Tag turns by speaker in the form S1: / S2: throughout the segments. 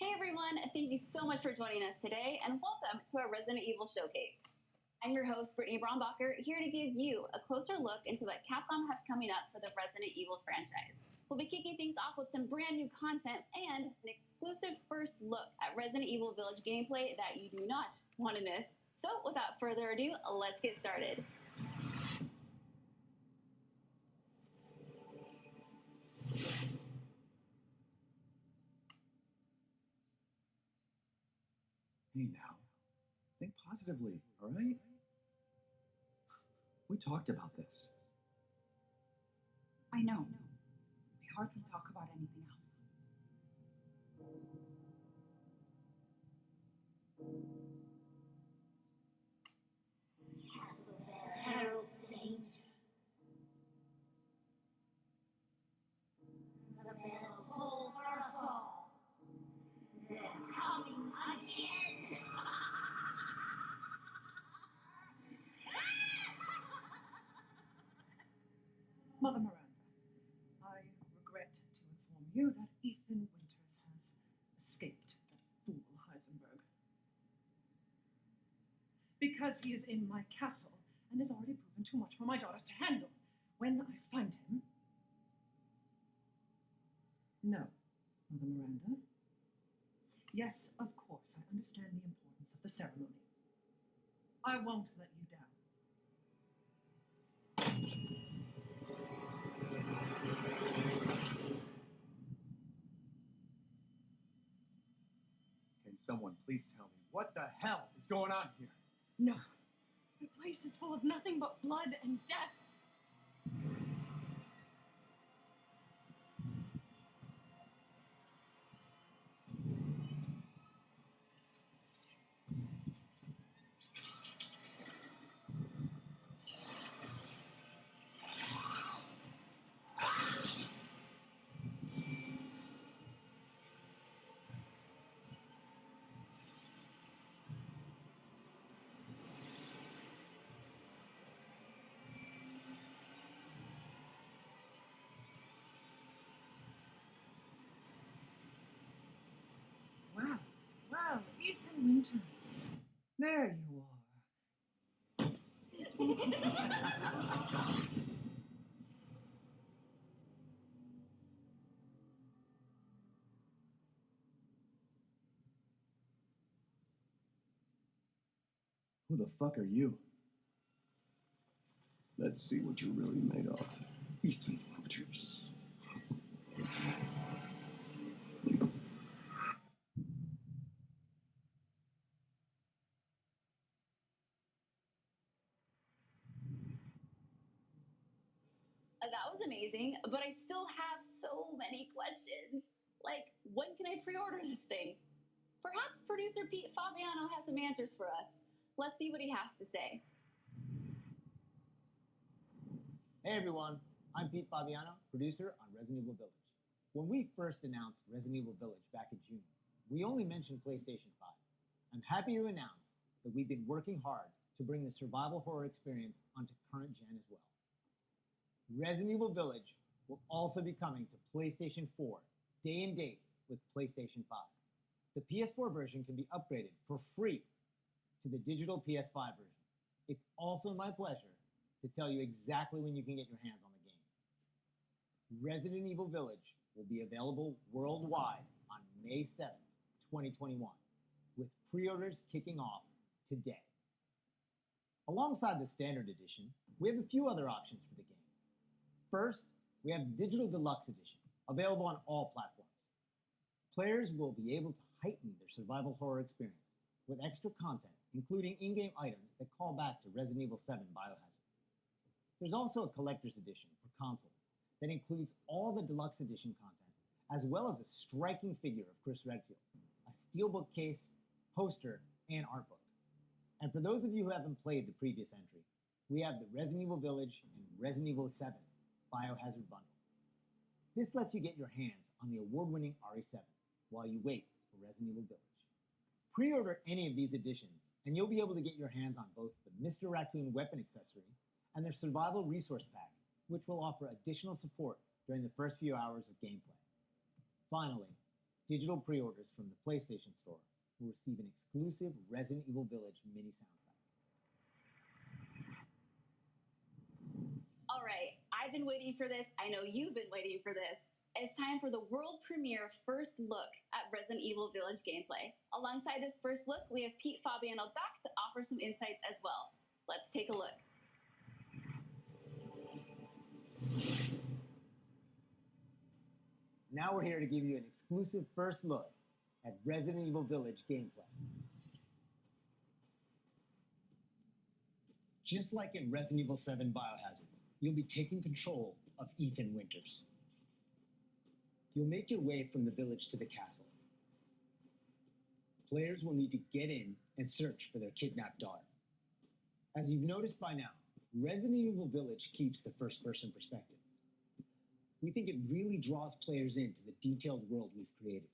S1: Hey everyone, thank you so much for joining us today and welcome to our Resident Evil Showcase. I'm your host, Brittany Brombacher, here to give you a closer look into what Capcom has coming up for the Resident Evil franchise. We'll be kicking things off with some brand new content and an exclusive first look at Resident Evil Village gameplay that you do not want to miss. So without further ado, let's get started.
S2: Hey now, think positively, all right? We talked about this.
S3: I know. We hardly talk about anything else.
S4: Castlevale heralds danger. The bell tolls for us all. They're coming again.
S3: Mother Miranda, I regret to inform you that Ethan Winters has escaped that fool Heisenberg. Because he is in my castle and has already proven too much for my daughters to handle. When I find him... No, Mother Miranda. Yes, of course, I understand the importance of the ceremony. I won't let you down.
S2: Can someone please tell me what the hell is going on here?
S3: No. The place is full of nothing but blood and death. Wow, Ethan Winters.
S2: There you are. Who the fuck are you? Let's see what you're really made of. Ethan Winters.
S1: That was amazing, but I still have so many questions. Like, when can I pre-order this thing? Perhaps producer Pete Fabiano has some answers for us. Let's see what he has to say.
S5: Hey everyone, I'm Pete Fabiano, producer on Resident Evil Village. When we first announced Resident Evil Village back in June, we only mentioned PlayStation 5. I'm happy to announce that we've been working hard to bring the survival horror experience onto current gen as well. Resident Evil Village will also be coming to PlayStation 4 day and date with PlayStation 5. The PS4 version can be upgraded for free to the digital PS5 version. It's also my pleasure to tell you exactly when you can get your hands on the game. Resident Evil Village will be available worldwide on May 7th, 2021, with pre-orders kicking off today. Alongside the standard edition, we have a few other options for the game. First, we have the Digital Deluxe Edition, available on all platforms. Players will be able to heighten their survival horror experience with extra content, including in-game items that call back to Resident Evil 7 Biohazard. There's also a collector's edition for consoles that includes all the Deluxe Edition content, as well as a striking figure of Chris Redfield, a steelbook case, poster, and art book. And for those of you who haven't played the previous entry, we have the Resident Evil Village and Resident Evil 7 Biohazard bundle. This lets you get your hands on the award-winning RE7 while you wait for Resident Evil Village. Pre-order any of these editions, and you'll be able to get your hands on both the Mr. Raccoon weapon accessory and their survival resource pack, which will offer additional support during the first few hours of gameplay. Finally, digital pre-orders from the PlayStation Store will receive an exclusive Resident Evil Village mini soundtrack.
S1: All right, I've been waiting for this. I know you've been waiting for this. It's time for the world premiere first look at Resident Evil Village gameplay. Alongside this first look, we have Pete Fabiano back to offer some insights as well. Let's take a look.
S5: Now we're here to give you an exclusive first look at Resident Evil Village gameplay. Just like in Resident Evil 7 Biohazard, you'll be taking control of Ethan Winters. You'll make your way from the village to the castle. Players will need to get in and search for their kidnapped daughter. As you've noticed by now, Resident Evil Village keeps the first-person perspective. We think it really draws players into the detailed world we've created.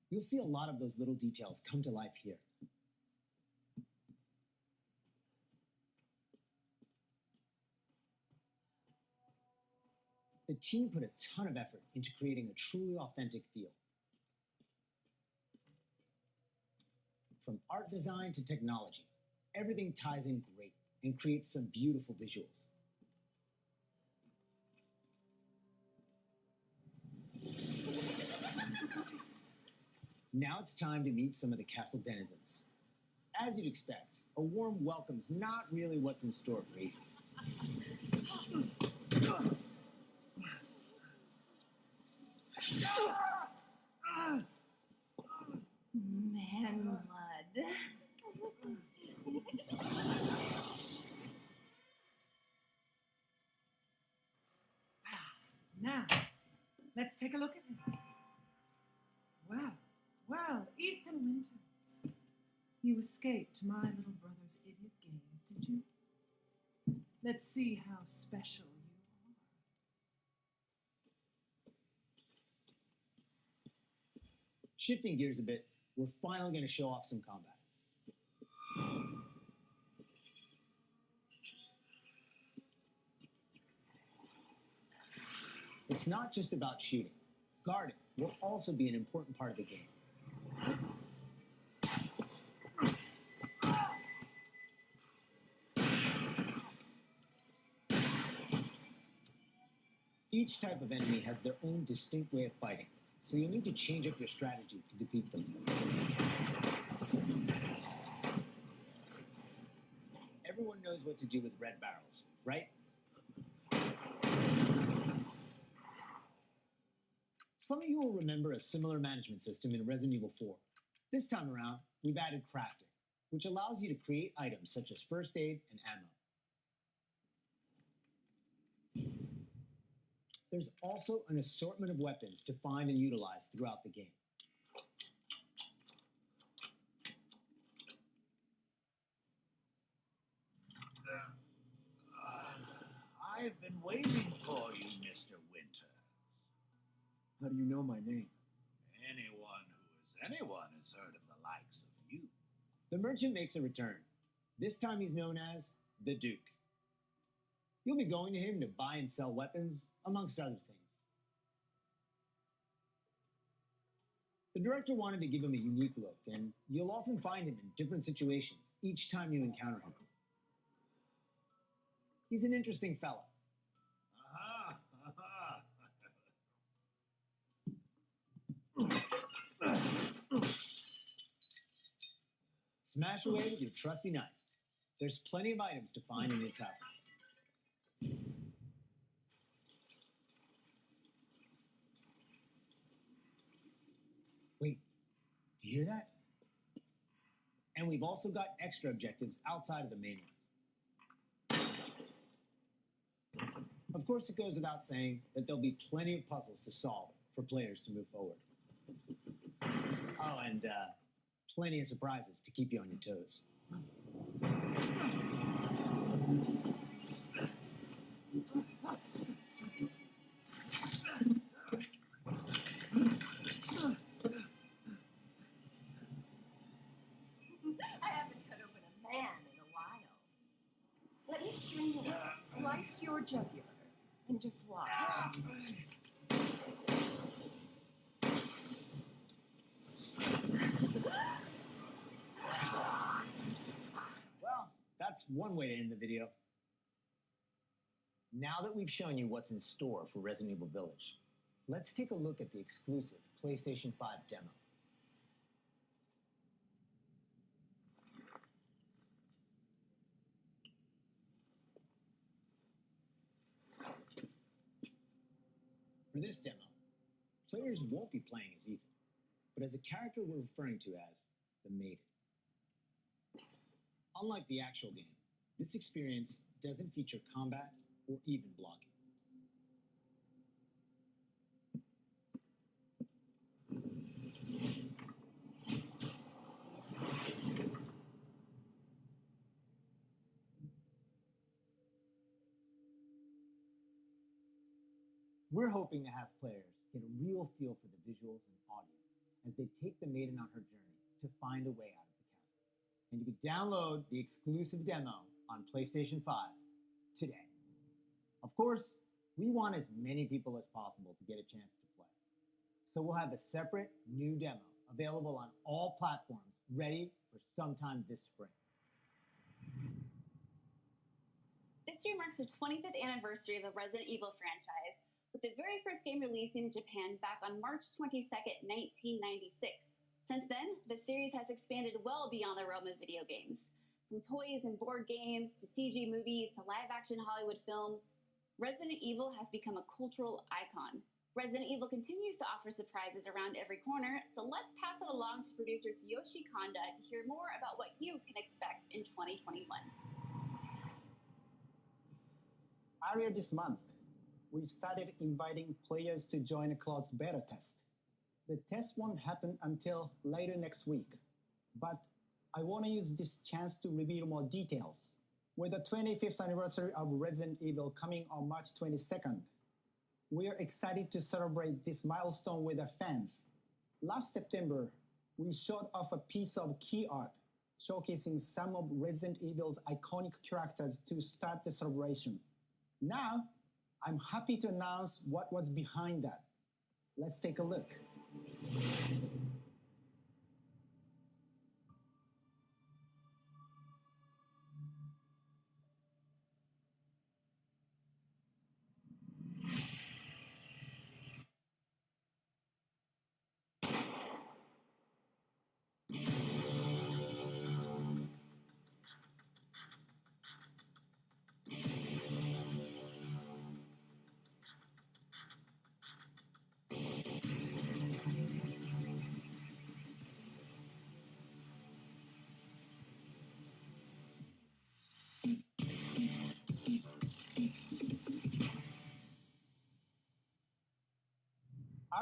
S5: You'll see a lot of those little details come to life here. The team put a ton of effort into creating a truly authentic feel. From art design to technology, everything ties in great and creates some beautiful visuals. Now it's time to meet some of the castle denizens. As you'd expect, a warm welcome's not really what's in store for Ethan.
S1: Man mud.
S3: Now, let's take a look at him. Well, Ethan Winters. You escaped my little brother's idiot games, did you? Let's see how special you are.
S5: Shifting gears a bit, we're finally going to show off some combat. It's not just about shooting. Guarding will also be an important part of the game. Each type of enemy has their own distinct way of fighting, so you'll need to change up your strategy to defeat them. Everyone knows what to do with red barrels, right? Some of you will remember a similar management system in Resident Evil 4. This time around, we've added crafting, which allows you to create items such as first aid and ammo. There's also an assortment of weapons to find and utilize throughout the game.
S2: I've been waiting for you, Mr. Winters. How do you know my name? Anyone has heard of the likes of you.
S5: The merchant makes a return. This time he's known as the Duke. You'll be going to him to buy and sell weapons, amongst other things. The director wanted to give him a unique look, and you'll often find him in different situations each time you encounter him. He's an interesting fella.
S2: Aha!
S5: Smash away with your trusty knife. There's plenty of items to find in your travels. Wait, do you hear that? And we've also got extra objectives outside of the main ones. Of course, it goes without saying that there'll be plenty of puzzles to solve for players to move forward. Oh, and plenty of surprises to keep you on your toes.
S3: slice your jugular and just watch.
S5: Well, that's one way to end the video. Now that we've shown you what's in store for Resident Evil Village, let's take a look at the exclusive PlayStation 5 demo. For this demo, players won't be playing as Ethan, but as a character we're referring to as the Maiden. Unlike the actual game, this experience doesn't feature combat or even blocking. We're hoping to have players get a real feel for the visuals and audio as they take the Maiden on her journey to find a way out of the castle. And you can download the exclusive demo on PlayStation 5 today. Of course, we want as many people as possible to get a chance to play. So we'll have a separate new demo available on all platforms ready for sometime this spring.
S1: This year marks the 25th anniversary of the Resident Evil franchise, with the very first game releasing in Japan back on March 22nd, 1996. Since then, the series has expanded well beyond the realm of video games. From toys and board games, to CG movies, to live-action Hollywood films, Resident Evil has become a cultural icon. Resident Evil continues to offer surprises around every corner, so let's pass it along to producer Tsuyoshi Kanda to hear more about what you can expect in 2021.
S6: Earlier this month, we started inviting players to join a closed beta test. The test won't happen until later next week, but I want to use this chance to reveal more details. With the 25th anniversary of Resident Evil coming on March 22nd, we are excited to celebrate this milestone with our fans. Last September, we showed off a piece of key art showcasing some of Resident Evil's iconic characters to start the celebration. Now, I'm happy to announce what was behind that. Let's take a look.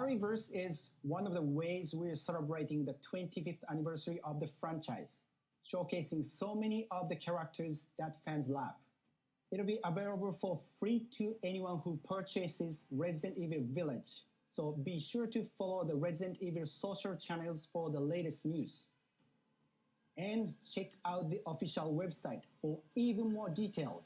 S6: RE8 is one of the ways we're celebrating the 25th anniversary of the franchise, showcasing so many of the characters that fans love. It'll be available for free to anyone who purchases Resident Evil Village, so be sure to follow the Resident Evil social channels for the latest news. And check out the official website for even more details.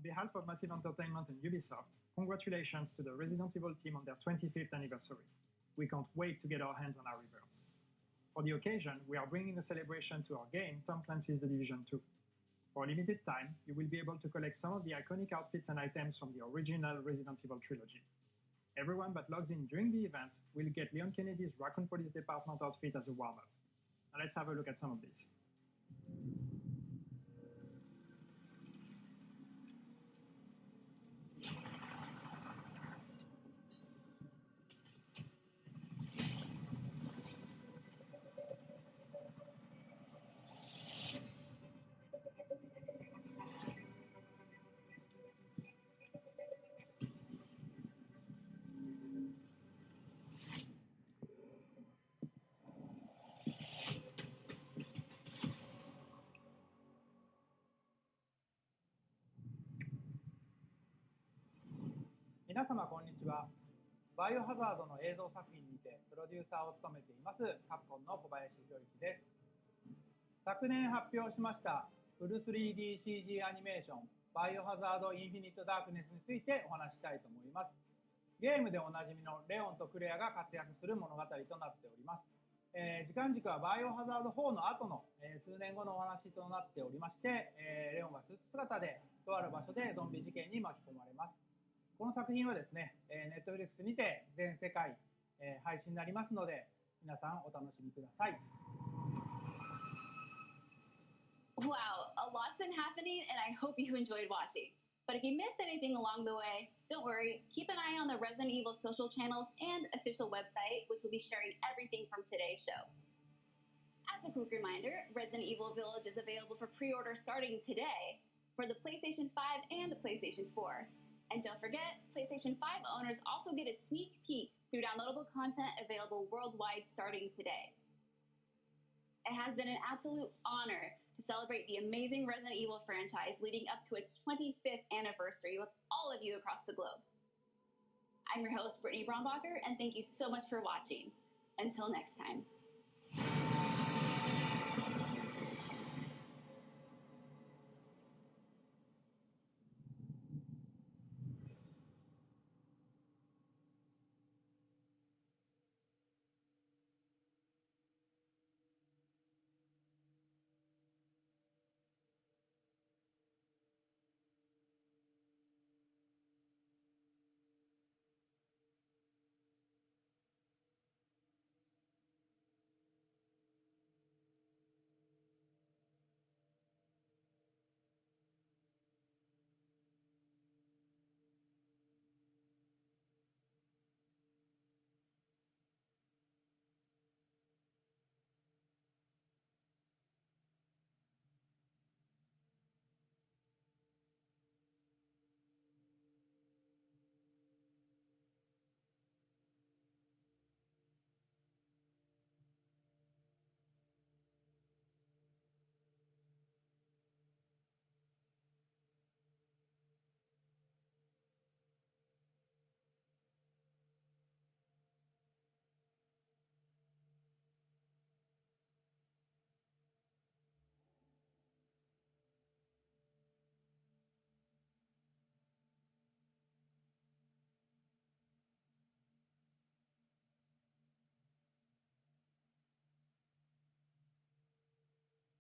S7: On behalf of Massive Entertainment and Ubisoft, congratulations to the Resident Evil team on their 25th anniversary. We can't wait to get our hands on our reverse. For the occasion, we are bringing a celebration to our game, Tom Clancy's The Division 2. For a limited time, you will be able to collect some of the iconic outfits and items from the original Resident Evil trilogy. Everyone that logs in during the event will get Leon Kennedy's Raccoon Police Department outfit as a warm-up. Now let's have a look at some of these.皆様こんにちは。バイオハザードの映像作品にてプロデューサーを務めていますカプコンの小林博之です。
S8: 昨年発表しましたフル 3DCG アニメーションバイオハザードインフィニットダークネスについてお話ししたいと思います。ゲームでおなじみのレオンとクレアが活躍する物語となっております。時間軸はバイオハザード4の後の、数年後のお話となっておりまして、レオンがスーツ姿でとある場所でゾンビ事件に巻き込まれます。この作品はですね、Netflix にて全世界、配信になりますので皆さんお楽しみください。
S1: Wow, a lot's been happening, and I hope you enjoyed watching. But if you missed anything along the way, don't worry. Keep an eye on the Resident Evil social channels and official website, which will be sharing everything from today's show. As a quick reminder, Resident Evil Village is available for pre-order starting today for the PlayStation 5 and the PlayStation 4. And don't forget, PlayStation 5 owners also get a sneak peek through downloadable content available worldwide starting today. It has been an absolute honor to celebrate the amazing Resident Evil franchise leading up to its 25th anniversary with all of you across the globe. I'm your host, Brittany Brombacher, and thank you so much for watching. Until next time.